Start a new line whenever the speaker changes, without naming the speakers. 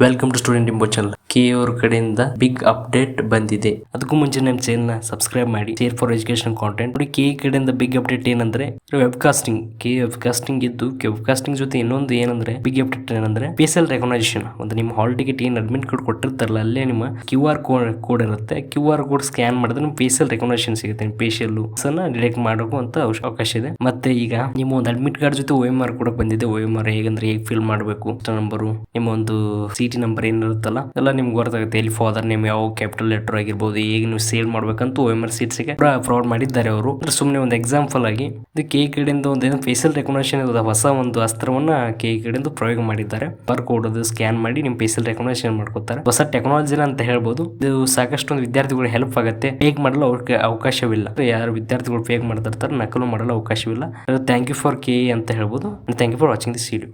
Welcome to student Imbo channel. ಕೆ ಅವ್ರ ಕಡೆಯಿಂದ ಬಿಗ್ ಅಪ್ಡೇಟ್ ಬಂದಿದೆ. ಅದಕ್ಕೂ ಮುಂಚೆ ನಮ್ಮ ಚಾನಲ್ ನ ಸಬ್ಸ್ಕ್ರೈಬ್ ಮಾಡಿ, ಶೇರ್ ಫಾರ್ ಎಜುಕೇಶನ್ ಕಾಂಟೆಂಟ್. ನೋಡಿ, ಕೆ ಕಡೆಯಿಂದ ಬಿಗ್ ಅಪ್ಡೇಟ್ ಏನಂದ್ರೆ ವೆಬ್ ಕಾಸ್ಟಿಂಗ್. ಕೆ ವೆಬ್ ಕಾಸ್ಟಿಂಗ್ ಇದ್ದು, ವೆಬ್ ಕಾಸ್ಟಿಂಗ್ ಜೊತೆ ಇನ್ನೊಂದು ಏನಂದ್ರೆ ಬಿಗ್ ಅಪ್ಡೇಟ್ ಏನಂದ್ರೆ ಫೇಸಿಯಲ್ ರೆಕಗ್ನೈಸೇಷನ್. ಒಂದು ನಿಮ್ಮ ಹಾಲ್ ಟಿಕೆಟ್ ಏನ್ ಅಡ್ಮಿಟ್ ಕಾರ್ಡ್ ಕೊಟ್ಟಿರ್ತಾರಲ್ಲ, ಅಲ್ಲೇ ನಿಮ್ಮ QR ಕೋಡ್ ಇರುತ್ತೆ. QR ಕೋಡ್ ಸ್ಕ್ಯಾನ್ ಮಾಡಿದ್ರೆ ನಿಮ್ಗೆ ಫೇಸಿಯಲ್ ರೆಕಗ್ನೈಸೇಷನ್ ಸಿಗುತ್ತೆ. ಫೇಶಿಯಲ್ ಡಿಟೆಕ್ಟ್ ಮಾಡೋಕು ಅಂತ ಅವಕಾಶ ಇದೆ. ಮತ್ತೆ ಈಗ ನಿಮ್ಮ ಒಂದು ಅಡ್ಮಿಟ್ ಕಾರ್ಡ್ ಜೊತೆ OMR ಕೂಡ ಬಂದಿದೆ. OMR ಹೇಗಂದ್ರೆ ಹೇಗೆ ಫಿಲ್ ಮಾಡಬೇಕು, ನಂಬರು, ನಿಮ್ಮ ಒಂದು ಸಿಟಿ ನಂಬರ್ ಏನಿರುತ್ತಲ್ಲ ಎಲ್ಲ ನಿಮ್ಗೆ ಗೊತ್ತಾಗುತ್ತೆ. ಇಲ್ಲಿ ಫಾದರ್ ನೇಮ್ ಯಾವ ಕ್ಯಾಪಿಟಲ್ ಲೆಟರ್ ಆಗಿರ್ಬೋದು, ಹೇಗೆ ನೀವು ಸೇವ್ ಮಾಡ್ಬೇಕಂತ OMR ಸೀಟ್ಸ್ ಗೆ ಫ್ರಾಡ್ ಮಾಡಿದ್ದಾರೆ ಅವರು. ಸುಮ್ಮನೆ ಒಂದು ಎಕ್ಸಾಂಪಲ್ ಆಗಿ ಇದು ಕೆ ಕಡೆಯಿಂದ ಒಂದು ಫೇಸಿಯಲ್ ರೆಕಗ್ನೈಸೇಷನ್ ಹೊಸ ಒಂದು ಅಸ್ತ್ರವನ್ನ ಕೆ ಕಡೆಯಿಂದ ಪ್ರಯೋಗ ಮಾಡಿದ್ದಾರೆ. ಕೋಡ್ ಅದು ಸ್ಕ್ಯಾನ್ ಮಾಡಿ ನಿಮ್ ಫೇಸಿಯಲ್ ರೆಕಗ್ನೈಸೇಷನ್ ಮಾಡ್ಕೊತಾರೆ. ಹೊಸ ಟೆಕ್ನಾಲಜಿ ಅಂತ ಹೇಳ್ಬೋದು. ಇದು ಸಾಕಷ್ಟು ಒಂದು ವಿದ್ಯಾರ್ಥಿಗಳು ಹೆಲ್ಪ್ ಆಗುತ್ತೆ. ಫೇಕ್ ಮಾಡಲು ಅವಕಾಶವಿಲ್ಲ. ಯಾರು ವಿದ್ಯಾರ್ಥಿಗಳು ಫೇಕ್ ಮಾಡ್ತಿರ್ತಾರೆ, ನಕಲು ಮಾಡಲು ಅವಕಾಶವಿಲ್ಲ. ಥ್ಯಾಂಕ್ ಯು ಫಾರ್ ಕೆ ಅಂತ ಹೇಳ್ಬೋದು. Thank you for watching this video.